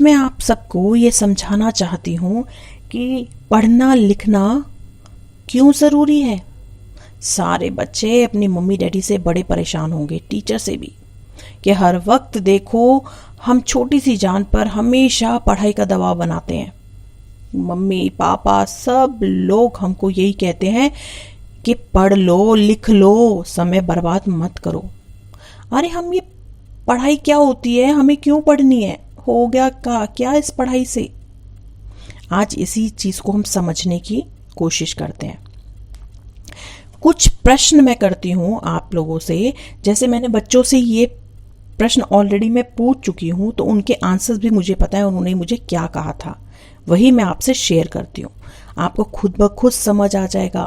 मैं आप सबको ये समझाना चाहती हूँ कि पढ़ना लिखना क्यों ज़रूरी है। सारे बच्चे अपनी मम्मी डैडी से बड़े परेशान होंगे, टीचर से भी, कि हर वक्त देखो हम छोटी सी जान पर हमेशा पढ़ाई का दबाव बनाते हैं। मम्मी पापा सब लोग हमको यही कहते हैं कि पढ़ लो लिख लो, समय बर्बाद मत करो। अरे हम ये पढ़ाई क्या होती है, हमें क्यों पढ़नी है, हो गया क्या इस पढ़ाई से। आज इसी चीज को हम समझने की कोशिश करते हैं। कुछ प्रश्न मैं करती हूं आप लोगों से, जैसे मैंने बच्चों से ये प्रश्न ऑलरेडी मैं पूछ चुकी हूं, तो उनके आंसर्स भी मुझे पता है उन्होंने मुझे क्या कहा था, वही मैं आपसे शेयर करती हूँ। आपको खुद ब खुद समझ आ जाएगा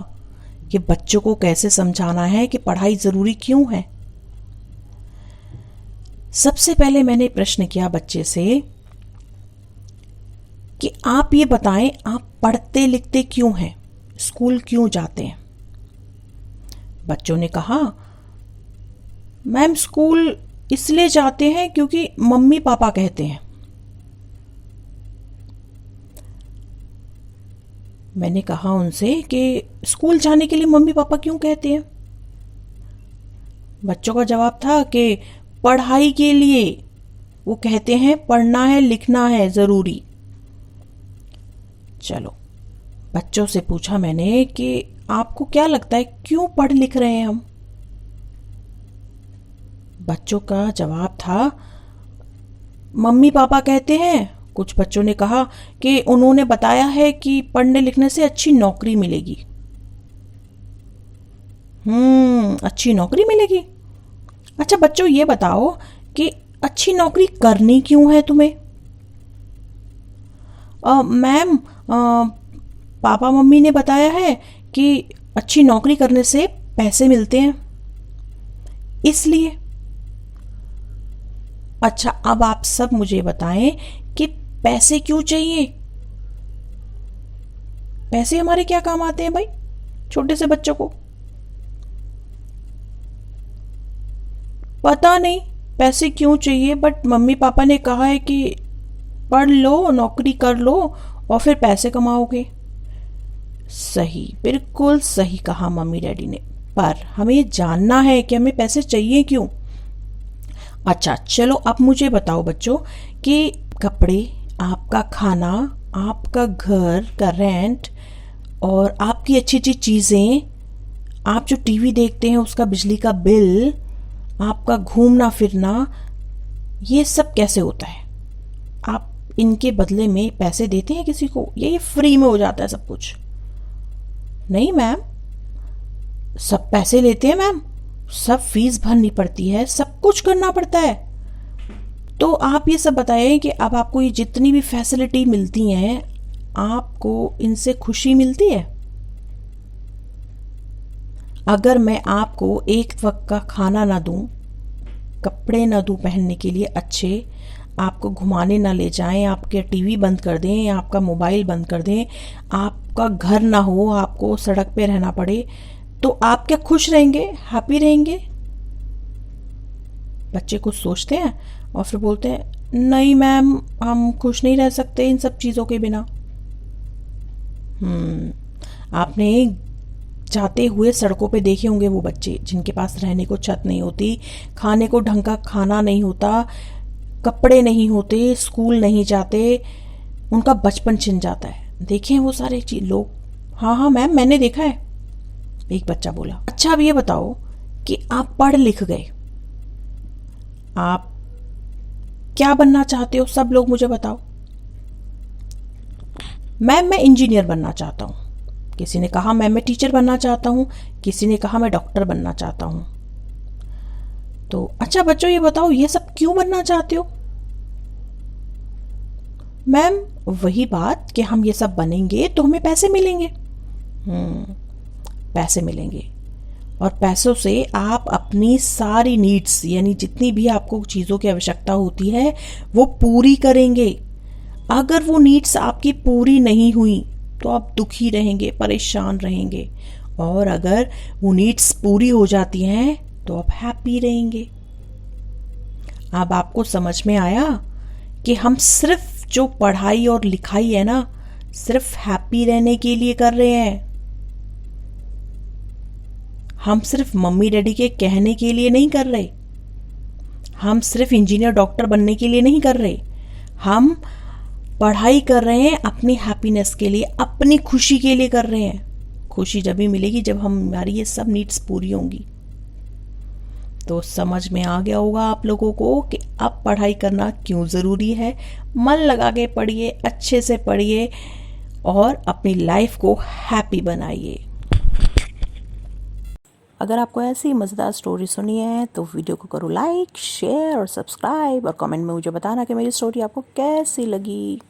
कि बच्चों को कैसे समझाना है कि पढ़ाई जरूरी क्यों है। सबसे पहले मैंने प्रश्न किया बच्चे से कि आप ये बताएं, आप पढ़ते लिखते क्यों हैं, स्कूल क्यों जाते हैं। बच्चों ने कहा, मैम स्कूल इसलिए जाते हैं क्योंकि मम्मी पापा कहते हैं। मैंने कहा उनसे कि स्कूल जाने के लिए मम्मी पापा क्यों कहते हैं। बच्चों का जवाब था कि पढ़ाई के लिए, वो कहते हैं पढ़ना है लिखना है जरूरी। चलो, बच्चों से पूछा मैंने कि आपको क्या लगता है क्यों पढ़ लिख रहे हैं हम। बच्चों का जवाब था मम्मी पापा कहते हैं। कुछ बच्चों ने कहा कि उन्होंने बताया है कि पढ़ने लिखने से अच्छी नौकरी मिलेगी। अच्छी नौकरी मिलेगी। अच्छा बच्चों ये बताओ कि अच्छी नौकरी करनी क्यों है तुम्हें। मैम पापा मम्मी ने बताया है कि अच्छी नौकरी करने से पैसे मिलते हैं, इसलिए। अच्छा अब आप सब मुझे बताएं कि पैसे क्यों चाहिए। पैसे हमारे क्या काम आते हैं भाई, छोटे से बच्चों को पता नहीं पैसे क्यों चाहिए, बट मम्मी पापा ने कहा है कि पढ़ लो नौकरी कर लो और फिर पैसे कमाओगे। सही, बिल्कुल सही कहा मम्मी डैडी ने, पर हमें जानना है कि हमें पैसे चाहिए क्यों। अच्छा चलो अब मुझे बताओ बच्चों कि कपड़े, आपका खाना, आपका घर का रेंट और आपकी अच्छी अच्छी चीज़ें, आप जो टीवी देखते हैं उसका बिजली का बिल, आपका घूमना फिरना, ये सब कैसे होता है। आप इनके बदले में पैसे देते हैं किसी को, ये फ्री में हो जाता है सब कुछ। नहीं मैम, सब पैसे लेते हैं मैम, सब फीस भरनी पड़ती है, सब कुछ करना पड़ता है। तो आप ये सब बताइए कि अब आपको ये जितनी भी फैसिलिटी मिलती हैं, आपको इनसे खुशी मिलती है। अगर मैं आपको एक वक्त का खाना ना दूं, कपड़े ना दूं पहनने के लिए अच्छे, आपको घुमाने ना ले जाएं, आपके टीवी बंद कर दें, आपका मोबाइल बंद कर दें, आपका घर ना हो, आपको सड़क पे रहना पड़े, तो आप क्या खुश रहेंगे, हैप्पी रहेंगे। बच्चे कुछ सोचते हैं और फिर बोलते हैं नहीं मैम हम खुश नहीं रह सकते इन सब चीज़ों के बिना। आपने जाते हुए सड़कों पे देखे होंगे वो बच्चे जिनके पास रहने को छत नहीं होती, खाने को ढंग का खाना नहीं होता, कपड़े नहीं होते, स्कूल नहीं जाते, उनका बचपन छिन जाता है। देखे हैं वो सारे लोग। हाँ मैम मैंने देखा है, एक बच्चा बोला। अच्छा अब ये बताओ कि आप पढ़ लिख गए, आप क्या बनना चाहते हो, सब लोग मुझे बताओ। मैम मैं इंजीनियर बनना चाहता हूँ, किसी ने कहा मैं टीचर बनना चाहता हूँ, किसी ने कहा मैं डॉक्टर बनना चाहता हूँ। तो अच्छा बच्चों ये बताओ ये सब क्यों बनना चाहते हो। मैम वही बात कि हम ये सब बनेंगे तो हमें पैसे मिलेंगे। पैसे मिलेंगे और पैसों से आप अपनी सारी नीड्स, यानी जितनी भी आपको चीज़ों की आवश्यकता होती है वो पूरी करेंगे। अगर वो नीड्स आपकी पूरी नहीं हुई तो आप दुखी रहेंगे, परेशान रहेंगे, और अगर वो नीड्स पूरी हो जाती हैं तो आप हैप्पी रहेंगे। अब आपको समझ में आया कि हम सिर्फ जो पढ़ाई और लिखाई है ना, सिर्फ हैप्पी रहने के लिए कर रहे हैं। हम सिर्फ मम्मी डैडी के कहने के लिए नहीं कर रहे। हम सिर्फ इंजीनियर डॉक्टर बनने के लिए नहीं कर रहे। हम पढ़ाई कर रहे हैं अपनी हैप्पीनेस के लिए, अपनी खुशी के लिए कर रहे हैं। खुशी जब भी मिलेगी जब हमारी ये सब नीड्स पूरी होंगी। तो समझ में आ गया होगा आप लोगों को कि अब पढ़ाई करना क्यों ज़रूरी है। मन लगा के पढ़िए, अच्छे से पढ़िए और अपनी लाइफ को हैप्पी बनाइए। अगर आपको ऐसी मज़ेदार स्टोरी सुनी है तो वीडियो को करो लाइक, शेयर और सब्सक्राइब, और कमेंट में मुझे बताना कि मेरी स्टोरी आपको कैसी लगी।